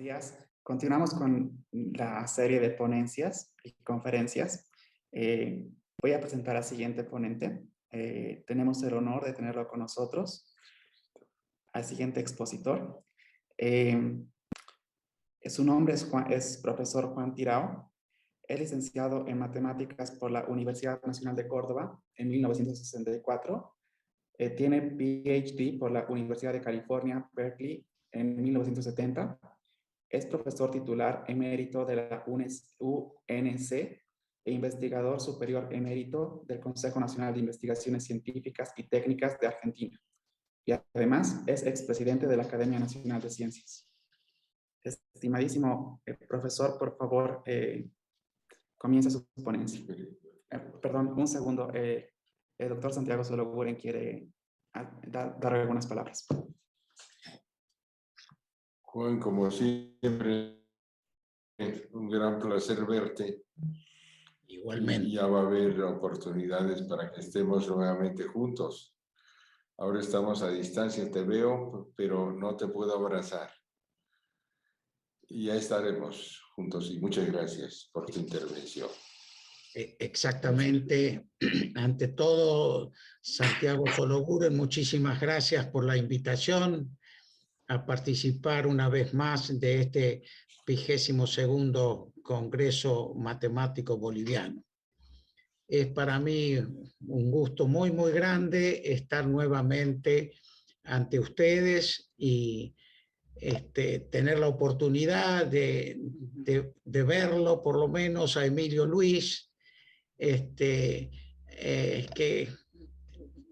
días. Continuamos con la serie de ponencias y conferencias. Voy a presentar al siguiente ponente. Tenemos el honor de tenerlo con nosotros, al siguiente expositor. Su nombre es profesor Juan Tirao. Es licenciado en matemáticas por la Universidad Nacional de Córdoba en 1964. Tiene PhD por la Universidad de California, Berkeley, en 1970. Es profesor titular emérito de la UNC e investigador superior emérito del Consejo Nacional de Investigaciones Científicas y Técnicas de Argentina. Y además es expresidente de la Academia Nacional de Ciencias. Estimadísimo profesor, por favor, comienza su ponencia. Perdón, un segundo. El doctor Santiago Sologuren quiere dar algunas palabras. Juan, como siempre, un gran placer verte. Igualmente. Y ya va a haber oportunidades para que estemos nuevamente juntos. Ahora estamos a distancia, te veo, pero no te puedo abrazar. Y ya estaremos juntos y muchas gracias por tu intervención. Exactamente. Ante todo, Santiago Sologuren, muchísimas gracias por la invitación a participar una vez más de este 22º Congreso Matemático Boliviano. Es para mí un gusto muy, muy grande estar nuevamente ante ustedes y tener la oportunidad de verlo, por lo menos a Emilio Luis, que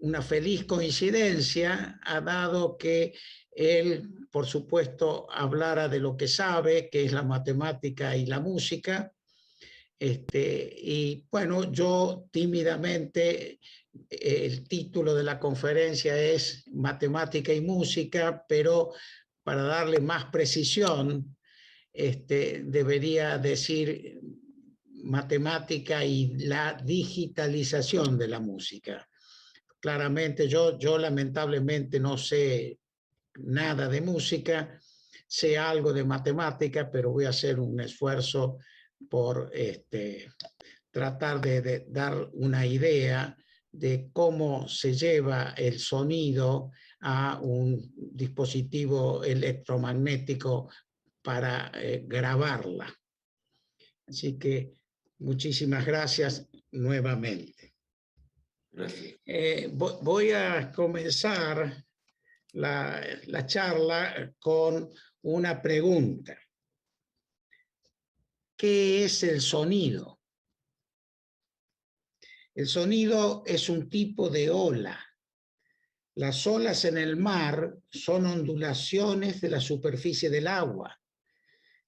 una feliz coincidencia ha dado que él, por supuesto, hablara de lo que sabe, que es la matemática y la música. Y bueno, yo tímidamente, el título de la conferencia es Matemática y Música, pero para darle más precisión, debería decir matemática y la digitalización de la música. Claramente yo lamentablemente no sé nada de música, sé algo de matemática, pero voy a hacer un esfuerzo por tratar de dar una idea de cómo se lleva el sonido a un dispositivo electromagnético para grabarla. Así que muchísimas gracias nuevamente. Gracias. Voy a comenzar la charla con una pregunta. ¿Qué es el sonido? El sonido es un tipo de ola. Las olas en el mar son ondulaciones de la superficie del agua.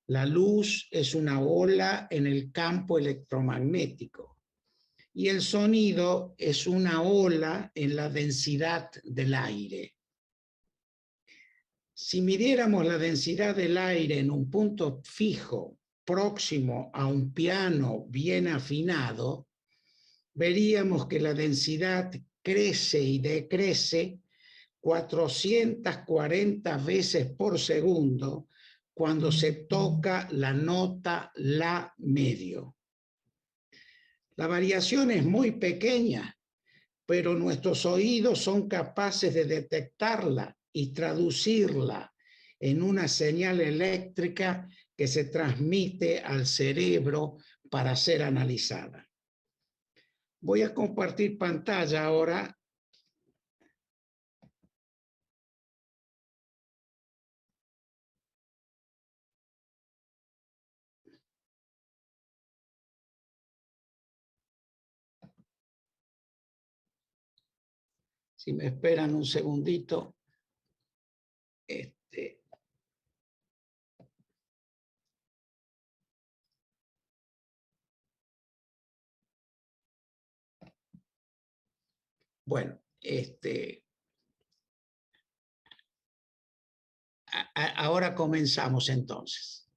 La luz es una ola en el campo electromagnético. Y el sonido es una ola en la densidad del aire. Si midiéramos la densidad del aire en un punto fijo, próximo a un piano bien afinado, veríamos que la densidad crece y decrece 440 veces por segundo cuando se toca la nota la medio. La variación es muy pequeña, pero nuestros oídos son capaces de detectarla y traducirla en una señal eléctrica que se transmite al cerebro para ser analizada. Voy a compartir pantalla ahora. Si me esperan un segundito. Bueno, ahora comenzamos entonces.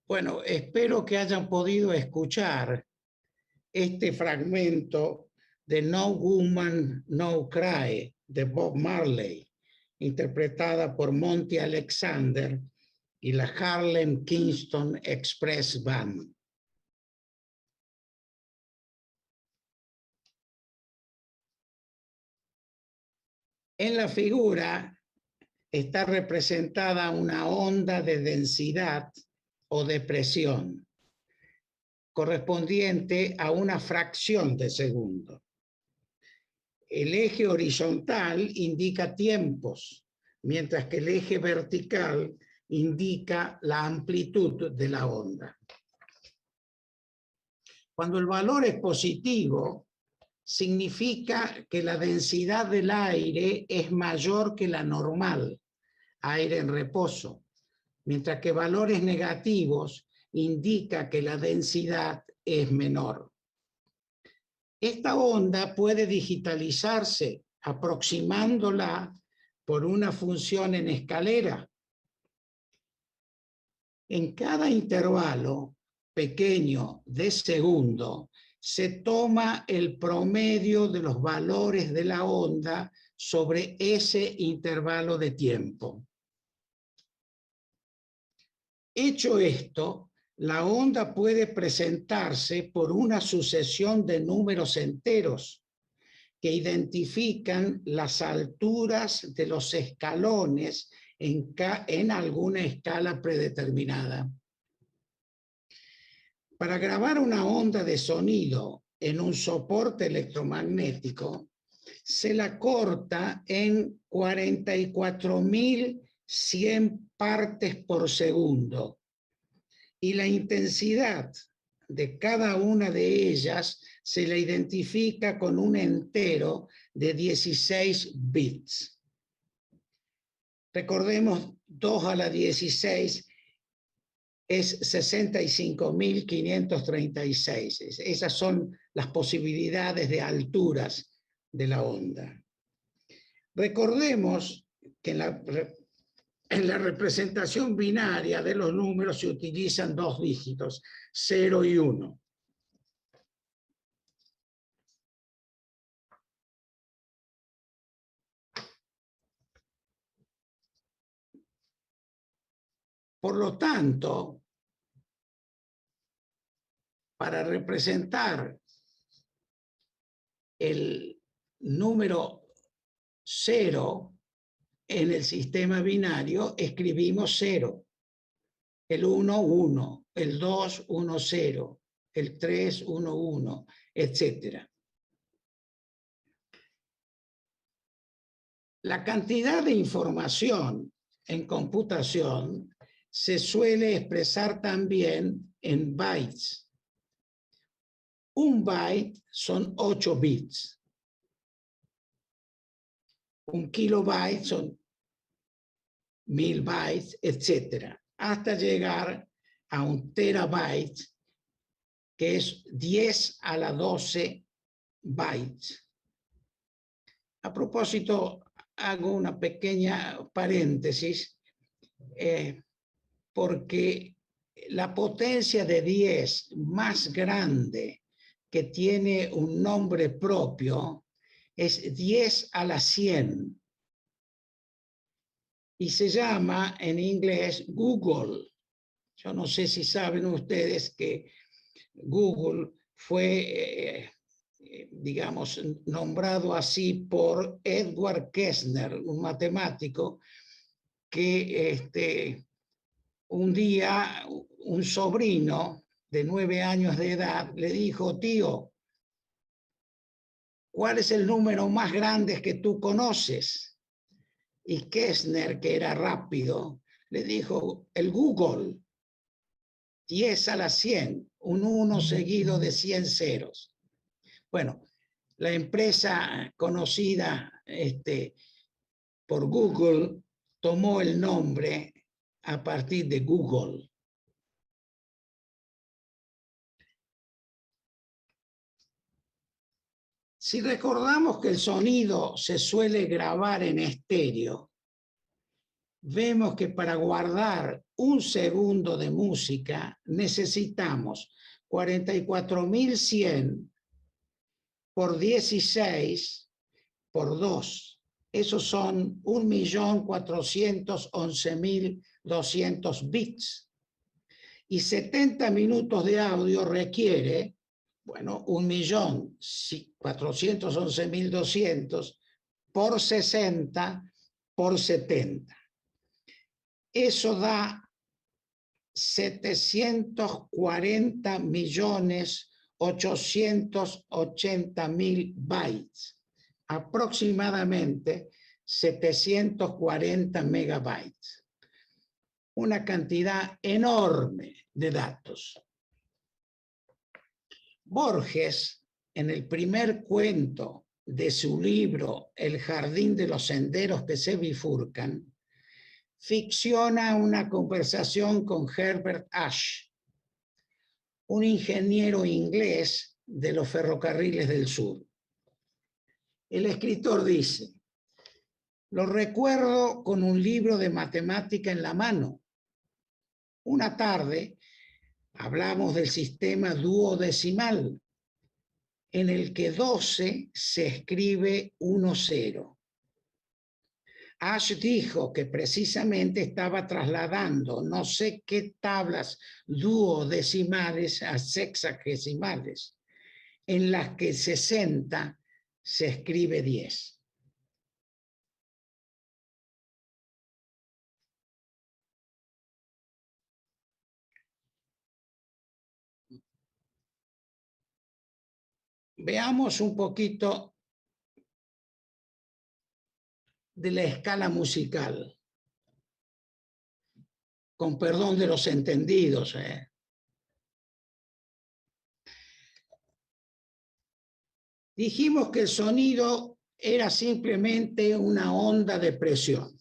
Bueno, espero que hayan podido escuchar este fragmento de No Woman, No Cry, de Bob Marley, interpretada por Monty Alexander y la Harlem Kingston Express Band. En la figura está representada una onda de densidad o de presión, correspondiente a una fracción de segundo. El eje horizontal indica tiempos, mientras que el eje vertical indica la amplitud de la onda. Cuando el valor es positivo, significa que la densidad del aire es mayor que la normal, aire en reposo, mientras que valores negativos indica que la densidad es menor. Esta onda puede digitalizarse aproximándola por una función en escalera. En cada intervalo pequeño de segundo se toma el promedio de los valores de la onda sobre ese intervalo de tiempo. Hecho esto, la onda puede presentarse por una sucesión de números enteros que identifican las alturas de los escalones en alguna escala predeterminada. Para grabar una onda de sonido en un soporte electromagnético, se la corta en 44.100 partes por segundo y la intensidad de cada una de ellas se la identifica con un entero de 16 bits. Recordemos, 2 a la 16 es 65.536. Esas son las posibilidades de alturas de la onda. Recordemos que en la representación binaria de los números se utilizan dos dígitos, 0 y 1. Por lo tanto, para representar el número 0 en el sistema binario, escribimos 0, el 1, 1, el 2, 1, 0, el 3, 1, 1, etc. La cantidad de información en computación se suele expresar también en bytes. Un byte son 8 bits. Un kilobyte son 1000 bytes, etc. Hasta llegar a un terabyte, que es 10 a la 12 bytes. A propósito, hago una pequeña paréntesis, porque la potencia de 10 más grande que tiene un nombre propio es 10 a la 100 y se llama en inglés Google. Yo no sé si saben ustedes que Google fue, digamos, nombrado así por Edward Kessler, un matemático que un día un sobrino de 9 años de edad le dijo: tío, ¿cuál es el número más grande que tú conoces? Y Kessler, que era rápido, le dijo: el Google, 10 a la 100, un 1 seguido de 100 ceros. Bueno, la empresa conocida por Google tomó el nombre a partir de Google. Si recordamos que el sonido se suele grabar en estéreo, vemos que para guardar un segundo de música necesitamos 44.100 por 16 por 2. Esos son 1.411.200 bits. Y 70 minutos de audio requiere, bueno, 1.411.200 por 60 por 70. Eso da 740.880.000 bytes, aproximadamente 740 megabytes. Una cantidad enorme de datos. Borges, en el primer cuento de su libro El jardín de los senderos que se bifurcan, ficciona una conversación con Herbert Ashe, un ingeniero inglés de los ferrocarriles del sur. El escritor dice: lo recuerdo con un libro de matemática en la mano. Una tarde hablamos del sistema duodecimal, en el que 12 se escribe 10. Ashe dijo que precisamente estaba trasladando no sé qué tablas duodecimales a sexagesimales, en las que 60 se escribe 10. Veamos un poquito de la escala musical, con perdón de los entendidos. Dijimos que el sonido era simplemente una onda de presión.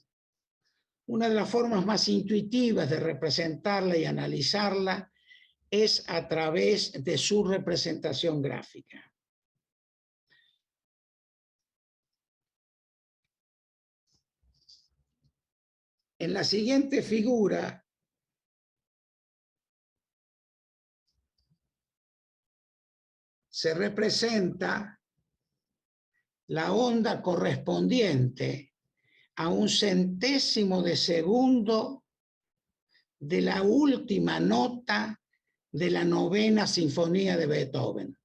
Una de las formas más intuitivas de representarla y analizarla es a través de su representación gráfica. En la siguiente figura se representa la onda correspondiente a 1/1000 de segundo de la última nota de la 9ª sinfonía de Beethoven.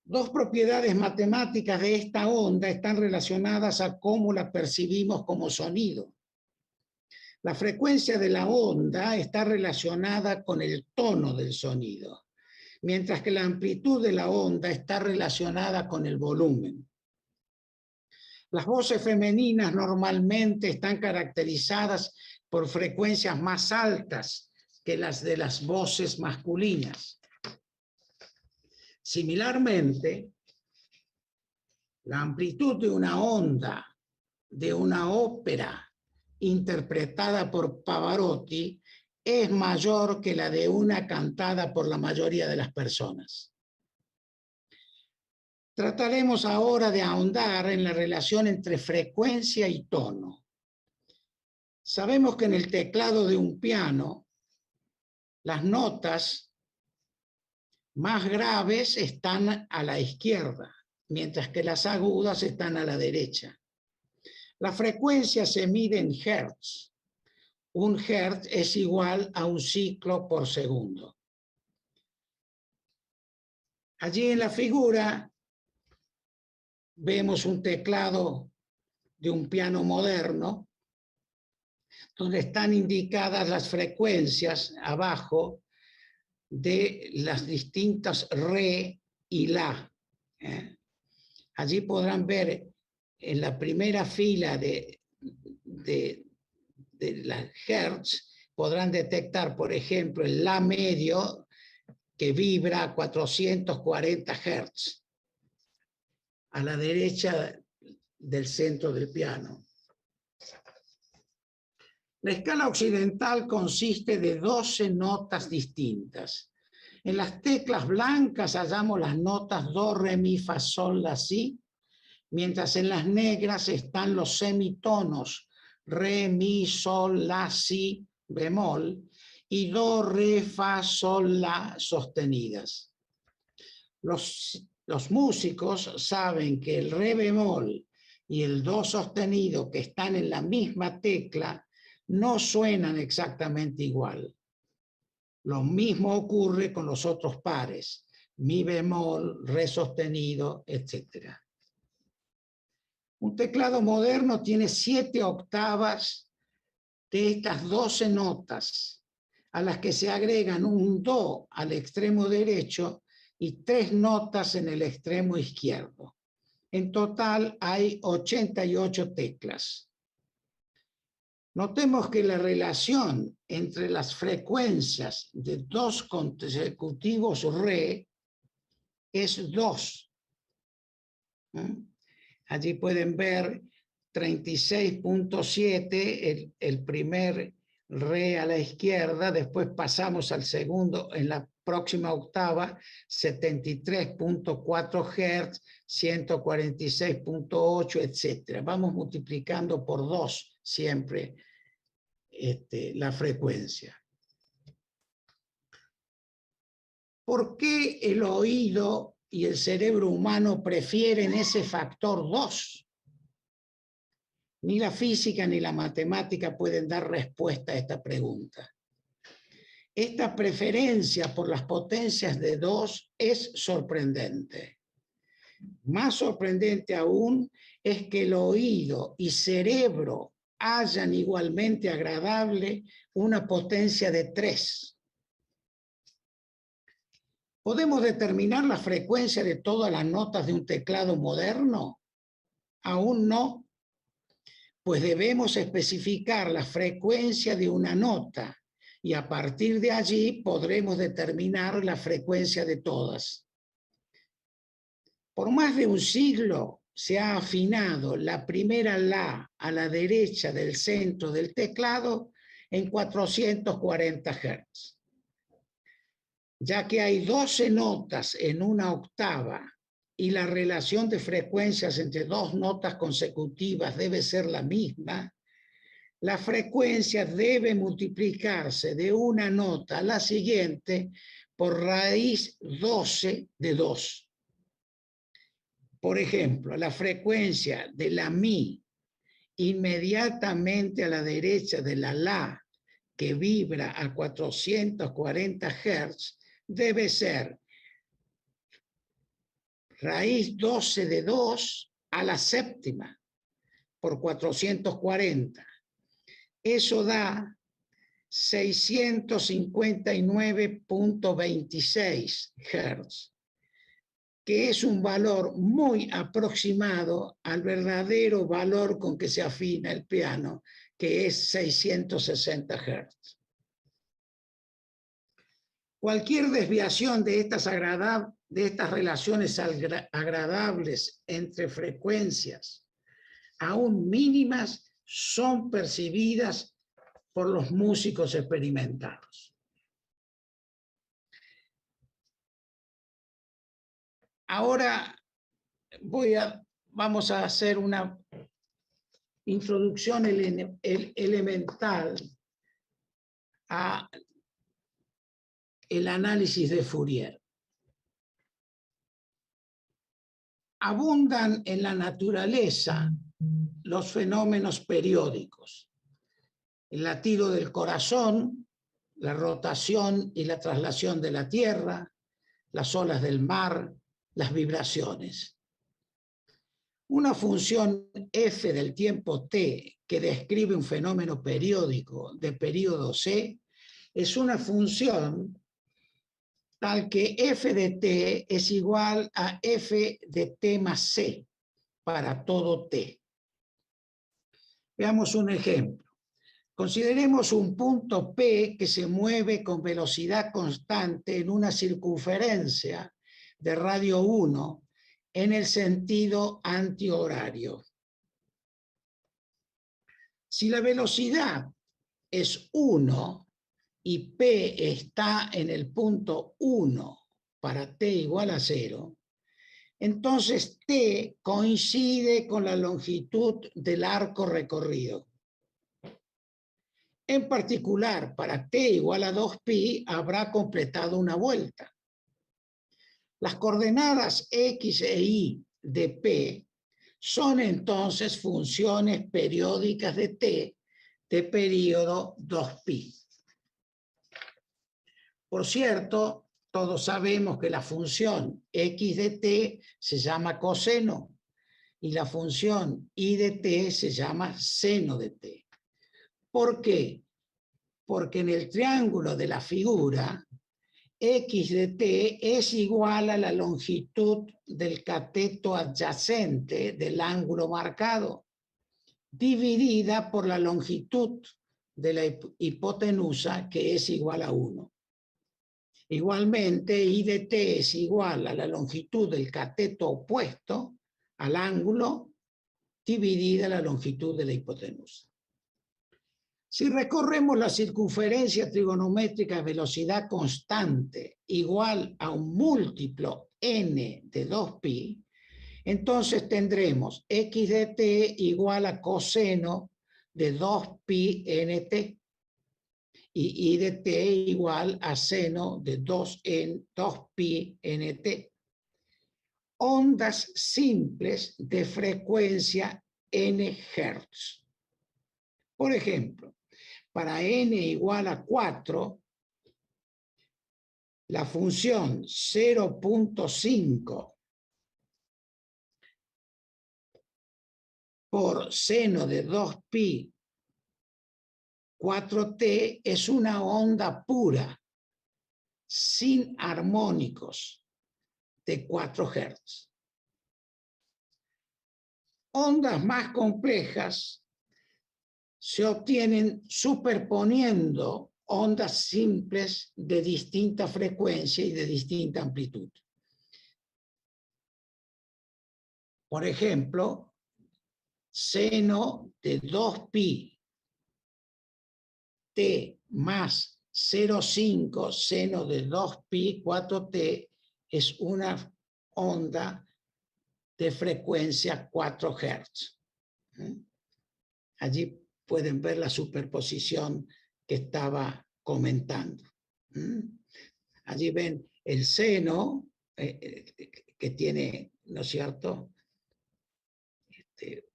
Dos propiedades matemáticas de esta onda están relacionadas a cómo la percibimos como sonido. La frecuencia de la onda está relacionada con el tono del sonido, mientras que la amplitud de la onda está relacionada con el volumen. Las voces femeninas normalmente están caracterizadas por frecuencias más altas que las de las voces masculinas. Similarmente, la amplitud de una onda de una ópera interpretada por Pavarotti es mayor que la de una cantada por la mayoría de las personas. Trataremos ahora de ahondar en la relación entre frecuencia y tono. Sabemos que en el teclado de un piano, las notas más graves están a la izquierda, mientras que las agudas están a la derecha. La frecuencia se mide en hertz. Un hertz es igual a un ciclo por segundo. Allí en la figura vemos un teclado de un piano moderno, donde están indicadas las frecuencias abajo de las distintas re y la. Allí podrán ver en la primera fila de las hertz, podrán detectar, por ejemplo, el la medio que vibra a 440 hertz, a la derecha del centro del piano. La escala occidental consiste de 12 notas distintas. En las teclas blancas hallamos las notas do, re, mi, fa, sol, la, si, mientras en las negras están los semitonos re, mi, sol, la, si, bemol, y do, re, fa, sol, la sostenidas. Los músicos saben que el re bemol y el do sostenido, que están en la misma tecla, no suenan exactamente igual. Lo mismo ocurre con los otros pares, mi bemol, re sostenido, etc. Un teclado moderno tiene 7 octavas de estas 12 notas, a las que se agregan un do al extremo derecho y 3 notas en el extremo izquierdo. En total hay 88 teclas. Notemos que la relación entre las frecuencias de 2 consecutivos re es 2. Allí pueden ver 36.7, el primer re a la izquierda, después pasamos al segundo en la próxima octava, 73.4 Hz, 146.8, etc. Vamos multiplicando por 2 siempre la frecuencia. ¿Por qué el oído y el cerebro humano prefieren ese factor 2? Ni la física ni la matemática pueden dar respuesta a esta pregunta. Esta preferencia por las potencias de 2 es sorprendente. Más sorprendente aún es que el oído y cerebro hayan igualmente agradable una potencia de 3. ¿Podemos determinar la frecuencia de todas las notas de un teclado moderno? Aún no, pues debemos especificar la frecuencia de una nota y a partir de allí podremos determinar la frecuencia de todas. Por más de un siglo se ha afinado la primera la a la derecha del centro del teclado en 440 Hz. Ya que hay 12 notas en una octava y la relación de frecuencias entre 2 notas consecutivas debe ser la misma, la frecuencia debe multiplicarse de una nota a la siguiente por raíz 12 de 2. Por ejemplo, la frecuencia de la mi inmediatamente a la derecha de la la, que vibra a 440 Hz, debe ser raíz 12 de 2 a la séptima por 440. Eso da 659.26 Hz, que es un valor muy aproximado al verdadero valor con que se afina el piano, que es 660 Hz. Cualquier desviación de estas relaciones agradables entre frecuencias, aún mínimas, son percibidas por los músicos experimentados. Ahora vamos a hacer una introducción elemental a el análisis de Fourier. Abundan en la naturaleza los fenómenos periódicos: el latido del corazón, la rotación y la traslación de la Tierra, las olas del mar, las vibraciones. Una función f del tiempo t que describe un fenómeno periódico de periodo c es una función tal que f de t es igual a f de t más c para todo t. Veamos un ejemplo. Consideremos un punto P que se mueve con velocidad constante en una circunferencia de radio 1 en el sentido antihorario. Si la velocidad es 1 y P está en el punto 1 para t igual a 0, Entonces t coincide con la longitud del arco recorrido. En particular, para t igual a 2pi, habrá completado una vuelta. Las coordenadas x e y de P son entonces funciones periódicas de T de periodo 2pi. Por cierto, todos sabemos que la función x de T se llama coseno y la función y de T se llama seno de T. ¿Por qué? Porque en el triángulo de la figura, x de t es igual a la longitud del cateto adyacente del ángulo marcado, dividida por la longitud de la hipotenusa, que es igual a 1. Igualmente, y de t es igual a la longitud del cateto opuesto al ángulo, dividida la longitud de la hipotenusa. Si recorremos la circunferencia trigonométrica de velocidad constante igual a un múltiplo n de 2pi, entonces tendremos x de t igual a coseno de 2pi nt y y de t igual a seno de 2pi nt. Ondas simples de frecuencia n Hz. Por ejemplo, para n igual a 4, la función 0.5 por seno de 2pi 4t es una onda pura, sin armónicos, de 4 Hz. Ondas más complejas se obtienen superponiendo ondas simples de distinta frecuencia y de distinta amplitud. Por ejemplo, seno de 2pi t más 0,5 seno de 2pi 4t es una onda de frecuencia 4 Hz. Allí pueden ver la superposición que estaba comentando. Allí ven el seno que tiene, ¿no es cierto?,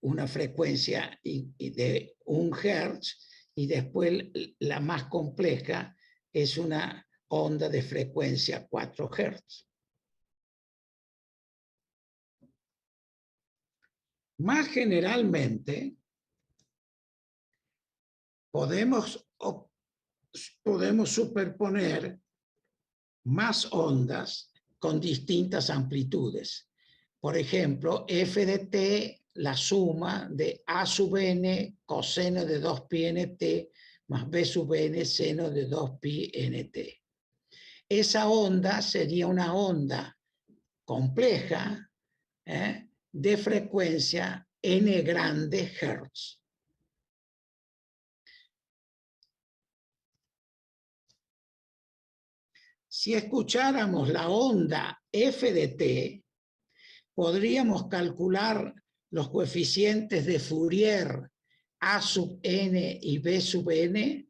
una frecuencia de 1 Hz, y después la más compleja es una onda de frecuencia 4 Hz. Más generalmente, podemos superponer más ondas con distintas amplitudes. Por ejemplo, f de t, la suma de a sub n coseno de 2pi nt más b sub n seno de 2pi nt. Esa onda sería una onda compleja de frecuencia n grande Hertz. Si escucháramos la onda f de t, podríamos calcular los coeficientes de Fourier a sub n y b sub n.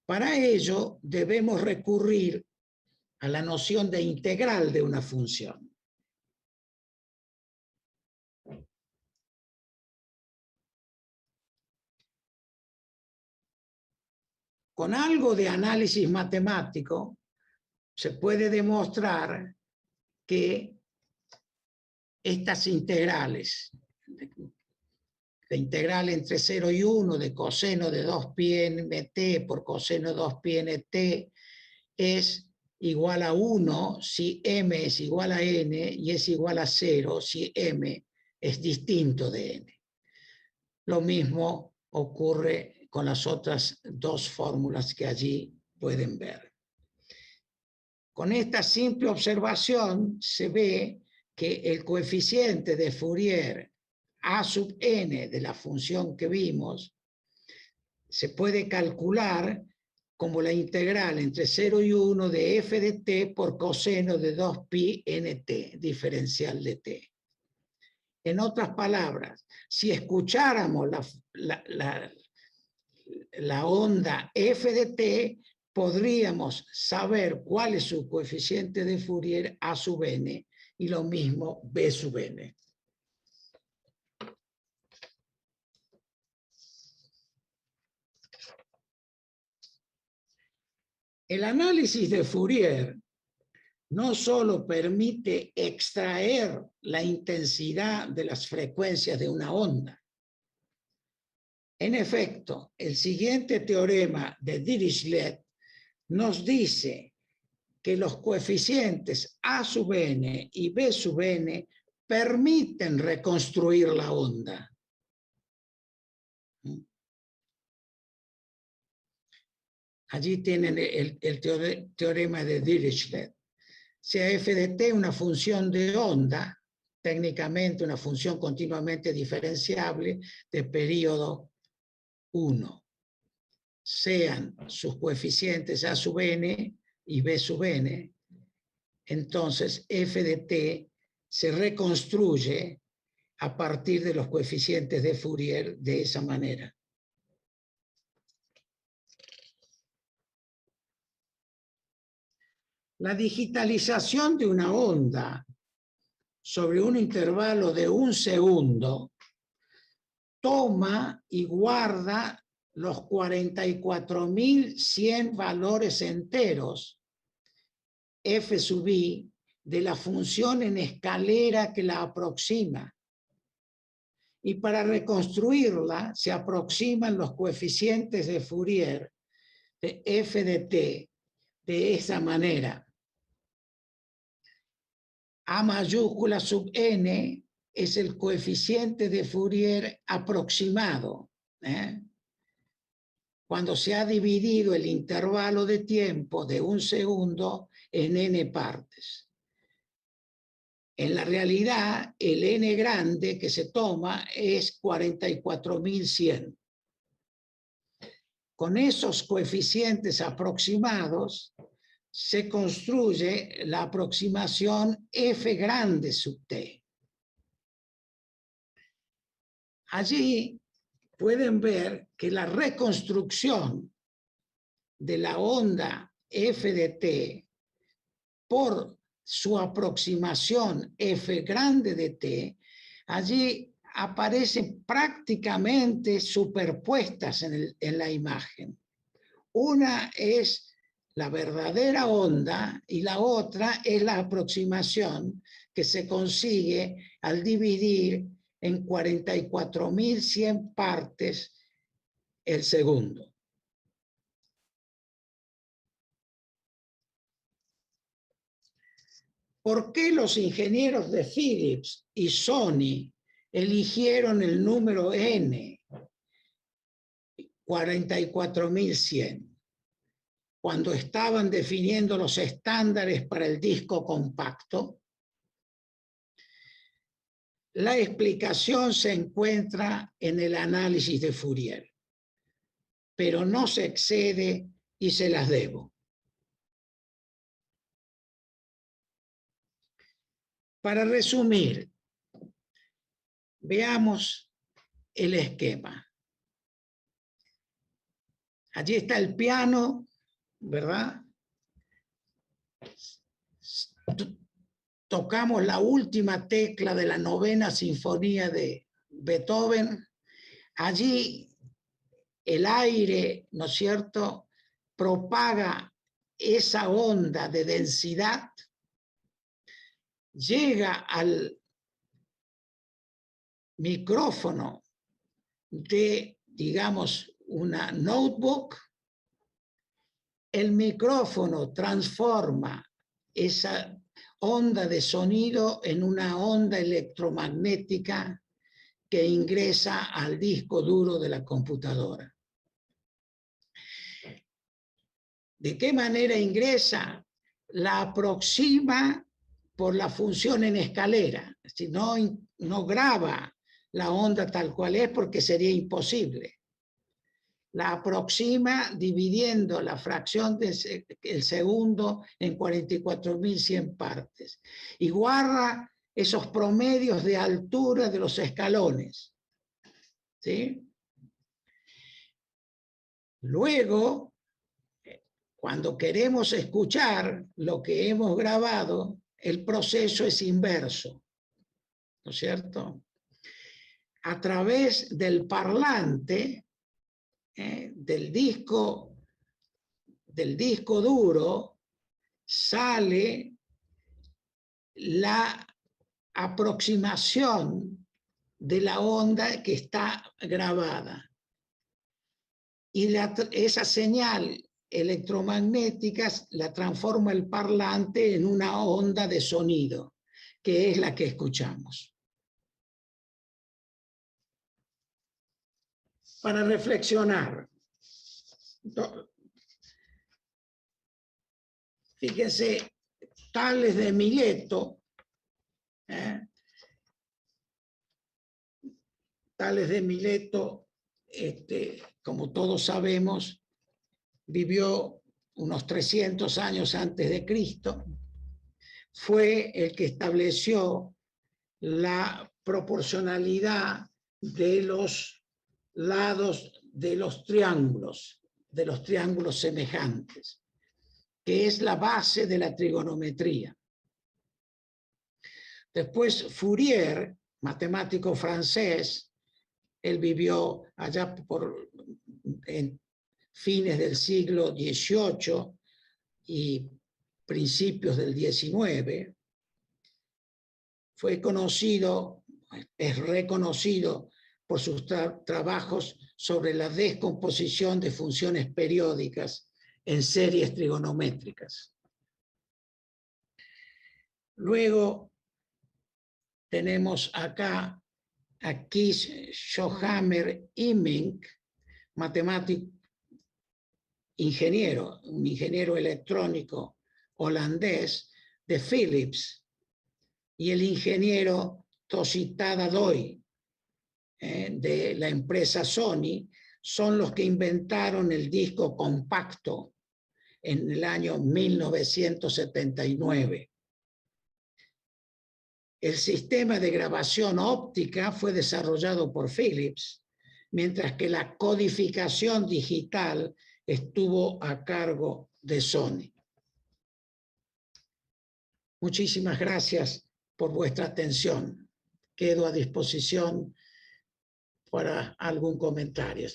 Para ello debemos recurrir a la noción de integral de una función. Con algo de análisis matemático se puede demostrar que estas integrales, la integral entre 0 y 1 de coseno de 2pi nt por coseno de 2pi nt es igual a 1 si m es igual a n y es igual a 0 si m es distinto de n. Lo mismo ocurre con las otras dos fórmulas que allí pueden ver. Con esta simple observación se ve que el coeficiente de Fourier a sub n de la función que vimos se puede calcular como la integral entre 0 y 1 de f de t por coseno de 2pi nt, diferencial de t. En otras palabras, si escucháramos la onda f de t, podríamos saber cuál es su coeficiente de Fourier a sub n y lo mismo b sub n. El análisis de Fourier no solo permite extraer la intensidad de las frecuencias de una onda. En efecto, el siguiente teorema de Dirichlet nos dice que los coeficientes a sub n y b sub n permiten reconstruir la onda. Allí tienen el teorema de Dirichlet. Sea f de t una función de onda, técnicamente una función continuamente diferenciable de periodo 1. Sean sus coeficientes a sub n y b sub n, entonces f de t se reconstruye a partir de los coeficientes de Fourier de esa manera. La digitalización de una onda sobre un intervalo de 1 segundo toma y guarda los 44.100 valores enteros f sub i de la función en escalera que la aproxima. Y para reconstruirla se aproximan los coeficientes de Fourier de f de t de esa manera. A mayúscula sub n es el coeficiente de Fourier aproximado, cuando se ha dividido el intervalo de tiempo de 1 segundo en n partes. En la realidad, el n grande que se toma es 44.100. Con esos coeficientes aproximados, se construye la aproximación f grande sub t. Allí pueden ver que la reconstrucción de la onda f de t por su aproximación f grande de t, allí aparecen prácticamente superpuestas en la imagen. Una es la verdadera onda y la otra es la aproximación que se consigue al dividir en 44.100 partes el segundo. ¿Por qué los ingenieros de Philips y Sony eligieron el número n, 44.100? Cuando estaban definiendo los estándares para el disco compacto? La explicación se encuentra en el análisis de Fourier, pero no se excede y se las debo. Para resumir, veamos el esquema. Allí está el piano, ¿verdad? Tocamos la última tecla de la 9ª sinfonía de Beethoven. Allí el aire, ¿no es cierto?, propaga esa onda de densidad, llega al micrófono de, digamos, una notebook. El micrófono transforma esa onda de sonido en una onda electromagnética que ingresa al disco duro de la computadora. ¿De qué manera ingresa? La aproxima por la función en escalera. Si no graba la onda tal cual es porque sería imposible. la aproxima dividiendo la fracción del segundo en 44.100 partes y guarda esos promedios de altura de los escalones. ¿Sí? Luego, cuando queremos escuchar lo que hemos grabado, el proceso es inverso, ¿no es cierto? A través del parlante, del disco duro, sale la aproximación de la onda que está grabada. Y esa señal electromagnética la transforma el parlante en una onda de sonido, que es la que escuchamos. Para reflexionar, fíjense, Tales de Mileto, Tales de Mileto, como todos sabemos, vivió unos 300 años antes de Cristo, fue el que estableció la proporcionalidad de los lados de los triángulos semejantes, que es la base de la trigonometría. Después Fourier, matemático francés, él vivió allá en fines del siglo XVIII y principios del XIX, es reconocido por sus trabajos sobre la descomposición de funciones periódicas en series trigonométricas. Luego tenemos acá a Kees Schohamer-Immink, matemático, un ingeniero electrónico holandés de Philips, y el ingeniero Toshitaka Doi, de la empresa Sony, son los que inventaron el disco compacto en el año 1979. El sistema de grabación óptica fue desarrollado por Philips, mientras que la codificación digital estuvo a cargo de Sony. Muchísimas gracias por vuestra atención. Quedo a disposición para algún comentario.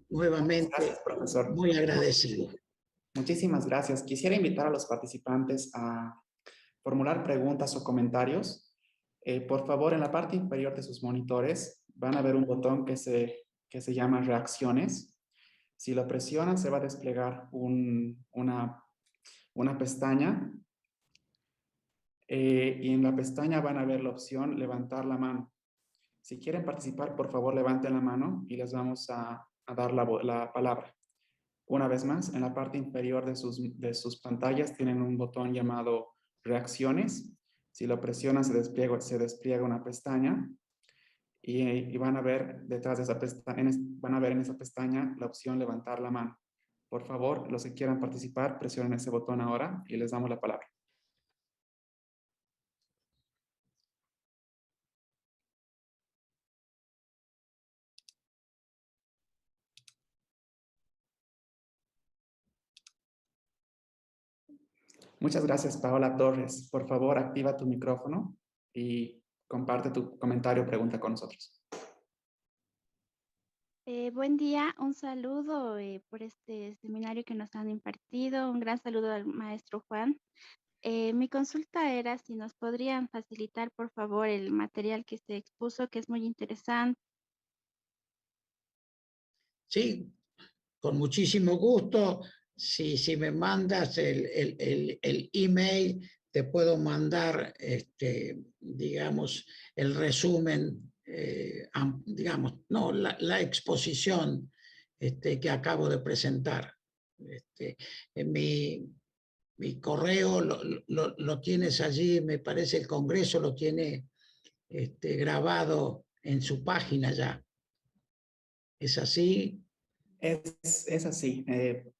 Nuevamente, gracias, profesor. muy agradecido. Muchísimas gracias. Quisiera invitar a los participantes a formular preguntas o comentarios. Por favor, en la parte inferior de sus monitores van a ver un botón que se llama reacciones. Si lo presionan, se va a desplegar una pestaña. Y en la pestaña van a ver la opción levantar la mano. Si quieren participar, por favor, levanten la mano y les vamos a dar la palabra. Una vez más, en la parte inferior de sus pantallas tienen un botón llamado reacciones. Si lo presionan, se despliega una pestaña y van a ver detrás de esa pestaña, van a ver en esa pestaña la opción levantar la mano. Por favor, los que quieran participar, presionen ese botón ahora y les damos la palabra. Muchas gracias, Paola Torres. Por favor, activa tu micrófono y comparte tu comentario o pregunta con nosotros. Buen día, un saludo por este seminario que nos han impartido. Un gran saludo al maestro Juan. Mi consulta era si nos podrían facilitar, por favor, el material que se expuso, que es muy interesante. Sí, con muchísimo gusto. Si me mandas el email, te puedo mandar, digamos, el resumen, digamos, no, la exposición que acabo de presentar. En mi correo lo tienes allí, me parece el Congreso lo tiene grabado en su página ya. ¿Es así? Es así.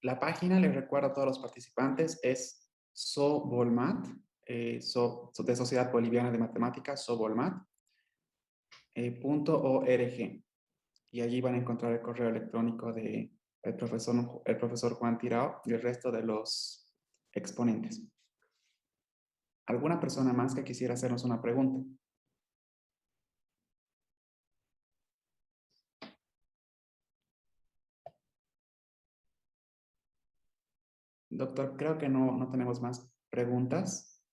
La página, les recuerdo a todos los participantes, es SOBOLMAT, de Sociedad Boliviana de Matemáticas, SOBOLMAT.org. Y allí van a encontrar el correo electrónico de el profesor Juan Tirao y el resto de los exponentes. ¿Alguna persona más que quisiera hacernos una pregunta? Doctor, creo que no tenemos más preguntas.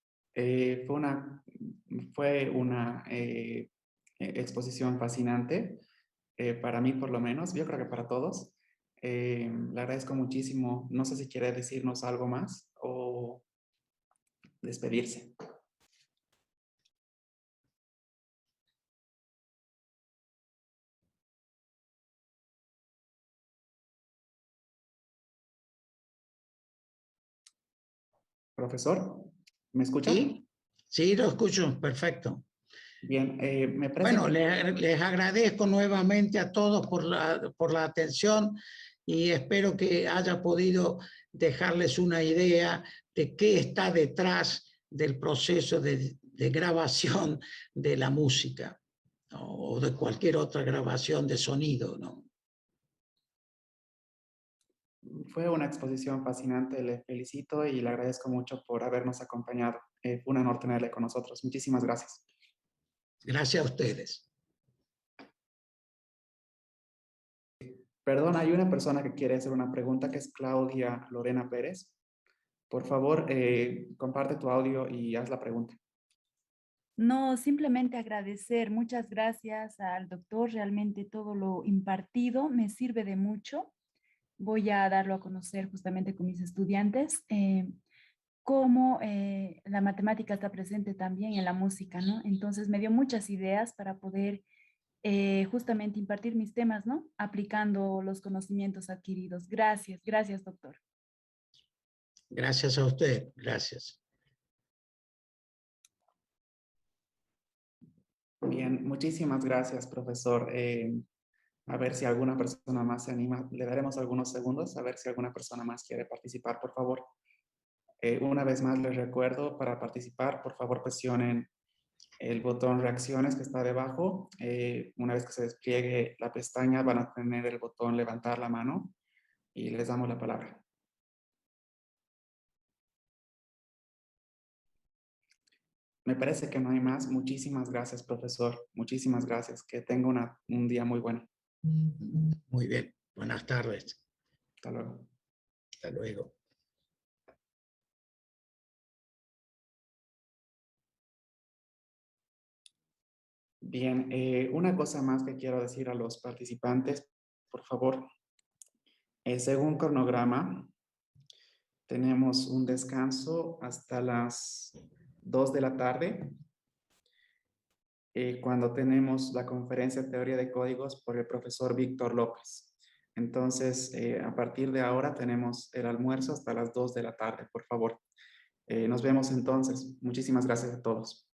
Fue una exposición fascinante, para mí por lo menos, yo creo que para todos. Le agradezco muchísimo. No sé si quiere decirnos algo más o despedirse. Profesor, ¿me escucha? ¿Sí? Sí, lo escucho, perfecto. Bien, me parece Bueno, les agradezco nuevamente a todos por la atención y espero que haya podido dejarles una idea de qué está detrás del proceso de grabación de la música, ¿no? O de cualquier otra grabación de sonido, ¿no? Fue una exposición fascinante, le felicito y le agradezco mucho por habernos acompañado. Fue un honor tenerle con nosotros. Muchísimas gracias. Gracias a ustedes. Perdón, hay una persona que quiere hacer una pregunta, que es Claudia Lorena Pérez. Por favor, comparte tu audio y haz la pregunta. No, simplemente agradecer. Muchas gracias al doctor. Realmente todo lo impartido me sirve de mucho. Voy a darlo a conocer justamente con mis estudiantes. Cómo la matemática está presente también en la música, ¿no? Entonces me dio muchas ideas para poder justamente impartir mis temas, ¿no? Aplicando los conocimientos adquiridos. Gracias, gracias, doctor. Gracias a usted, gracias. Bien, muchísimas gracias, profesor. A ver si alguna persona más se anima. Le daremos algunos segundos a ver si alguna persona más quiere participar, por favor. Una vez más les recuerdo, para participar, por favor presionen el botón reacciones que está debajo. Una vez que se despliegue la pestaña van a tener el botón levantar la mano y les damos la palabra. Me parece que no hay más. Muchísimas gracias, profesor. Muchísimas gracias. Que tenga un día muy bueno. Muy bien, buenas tardes. Hasta luego. Hasta luego. Bien, una cosa más que quiero decir a los participantes, por favor. Según cronograma, tenemos un descanso hasta las 2 de la tarde, cuando tenemos la conferencia de teoría de códigos por el profesor Víctor López. Entonces, a partir de ahora tenemos el almuerzo hasta las 2 de la tarde, por favor. Nos vemos entonces. Muchísimas gracias a todos.